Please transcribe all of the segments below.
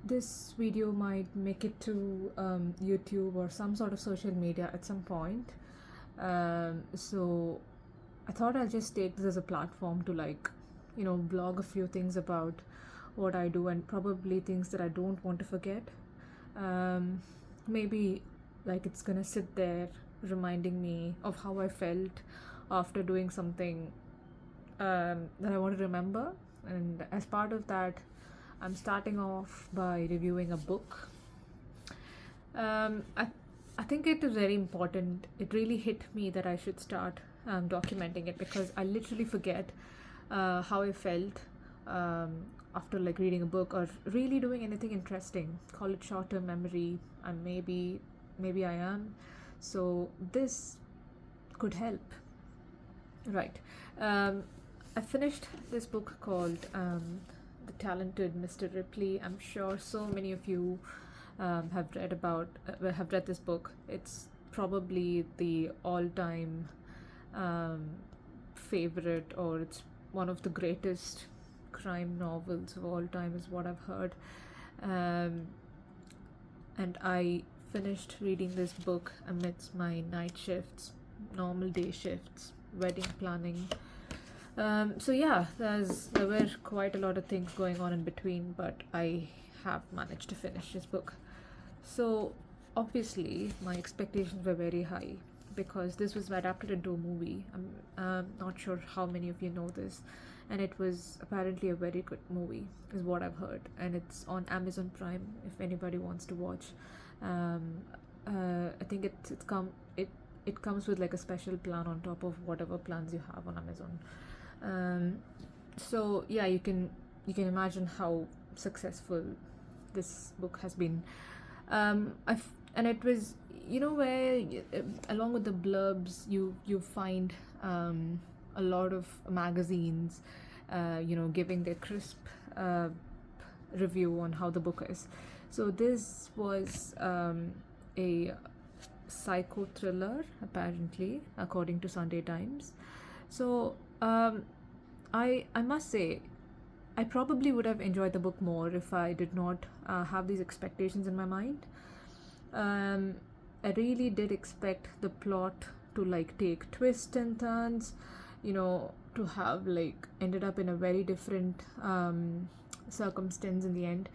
This video might make it to YouTube or some sort of social media at some point. So I thought I'll just take this as a platform to blog a few things about what I do and probably things that I don't want to forget. Um, Maybe like it's gonna sit there reminding me of how I felt after doing something that I want to remember. And as part of that, I'm starting off by reviewing a book. Um, I, I think it is very important. It really hit me that I should start documenting it because I literally forget how I felt um, after reading a book or really doing anything interesting. Call it short-term memory, and maybe I am. So this could help. Right. Um, I finished this book called The Talented Mr. Ripley. I'm sure so many of you have read this book. It's probably the all-time um, favorite, or it's one of the greatest crime novels of all time, is what I've heard. Um, and I finished reading this book amidst my night shifts, normal day shifts, wedding planning. So yeah, there were quite a lot of things going on in between, but I have managed to finish this book. So obviously, my expectations were very high because this was adapted into a movie. I'm not sure how many of you know this, and it was apparently a very good movie, is what I've heard, and it's on Amazon Prime if anybody wants to watch. Um, I think it comes with like a special plan on top of whatever plans you have on Amazon. So yeah, you can imagine how successful this book has been. And it was, where along with the blurbs you find a lot of magazines giving their crisp review on how the book is. So this was a psycho thriller, apparently, according to Sunday Times. So I must say, I probably would have enjoyed the book more if I did not have these expectations in my mind. Um, I really did expect the plot to take twists and turns, to have ended up in a very different circumstance in the end,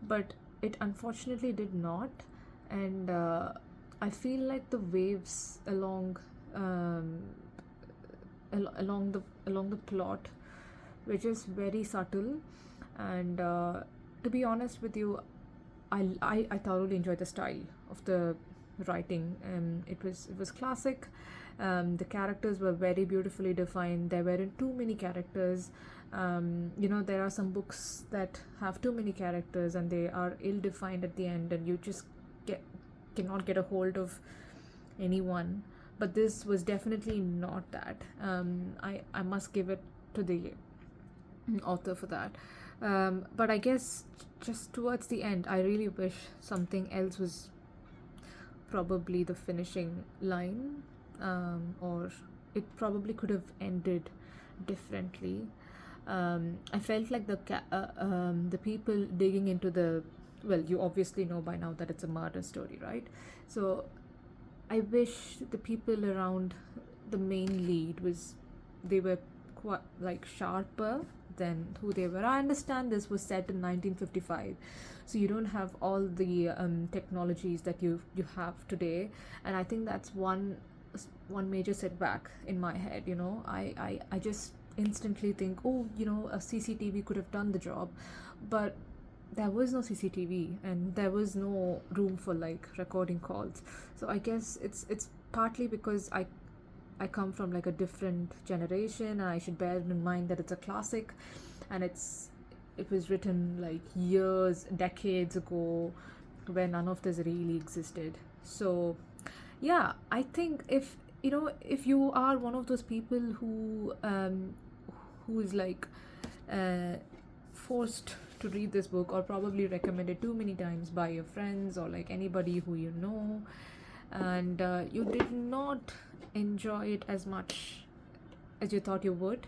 but it unfortunately did not. And I feel like the waves um, along the plot were just very subtle. And to be honest with you, I thoroughly enjoyed the style of the writing. It was classic. The characters were very beautifully defined. There weren't too many characters. There are some books that have too many characters and they are ill defined at the end, and you just cannot get a hold of anyone. But this was definitely not that. I must give it to the author for that. But I guess just towards the end, I really wish something else was probably the finishing line, or it probably could have ended differently. I felt like the people digging into the, well, you obviously know by now that it's a murder story, right? So I wish the people around the main lead they were quite sharper than who they were. I understand this was set in 1955, so you don't have all the technologies that you have today, and I think that's one major setback in my head. I just instantly think, oh, a CCTV could have done the job, but there was no CCTV and there was no room for recording calls. So I guess it's partly because I come from a different generation, and I should bear in mind that it's a classic, and it was written years, decades ago, where none of this really existed. So yeah, I think if you are one of those people who is uh, forced to read this book, or probably recommended too many times by your friends or anybody who you know, and you did not enjoy it as much as you thought you would,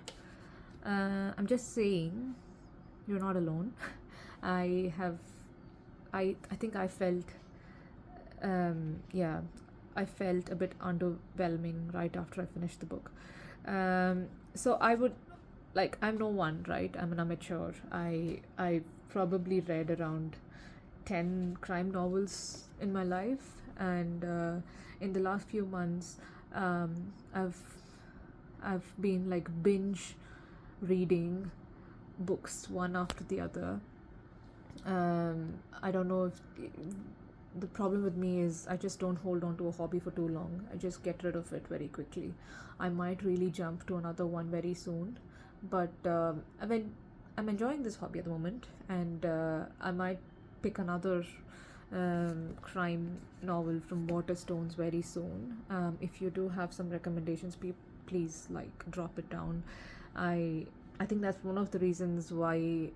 I'm just saying you're not alone. I have I think I felt, yeah, I felt a bit underwhelming right after I finished the book. So I would, like, I'm no one, right? I'm an amateur. I probably read around 10 crime novels in my life, and in the last few months, um, I've I've been like binge reading books one after the other. I don't know if the problem with me is I just don't hold on to a hobby for too long. I just get rid of it very quickly. I might really jump to another one very soon, but I mean, I'm enjoying this hobby at the moment, and I might pick another crime novel from Waterstones very soon. If you do have some recommendations, please like drop it down. I I think that's one of the reasons why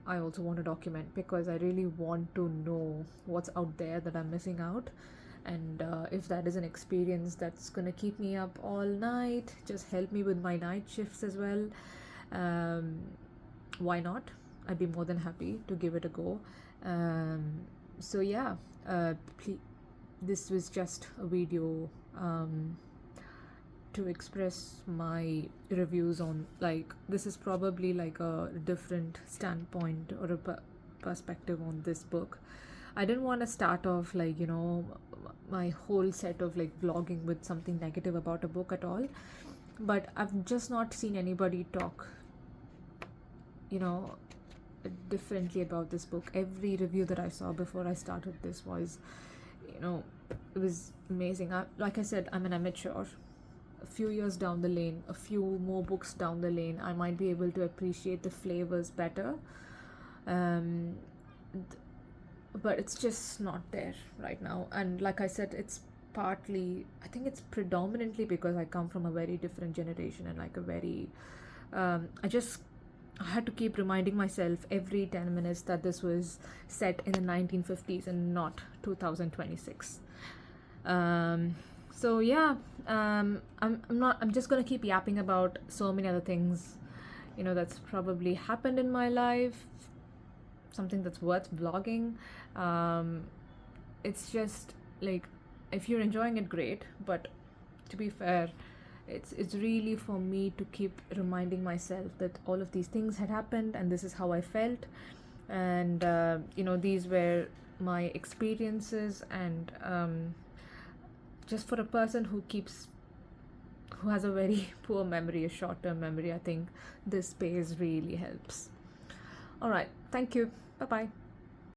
I also want to document, because I really want to know what's out there that I'm missing out. And if that is an experience that's going to keep me up all night, just help me with my night shifts as well, um, why not? I'd be more than happy to give it a go. So, yeah, this was just a video. To express my reviews on, like, this is probably like a different standpoint or a perspective on this book. I didn't want to start off like, my whole set of like vlogging with something negative about a book at all, but I've just not seen anybody talk, you know differently about this book. Every review that I saw before I started this was, it was amazing. Like I said, I'm an amateur. A few years down the lane, a few more books down the lane, I might be able to appreciate the flavors better. Um, but it's just not there right now. And like I said, I think it's predominantly because I come from a very different generation, and like a very, I had to keep reminding myself every 10 minutes that this was set in the 1950s and not 2026. So yeah, I'm just gonna keep yapping about so many other things, that's probably happened in my life, something that's worth vlogging. It's just like, if you're enjoying it, great, but to be fair, it's really for me to keep reminding myself that all of these things had happened and this is how I felt, and these were my experiences, and just for a person who has a very poor memory, a short-term memory, I think this space really helps. All right, thank you. Bye bye.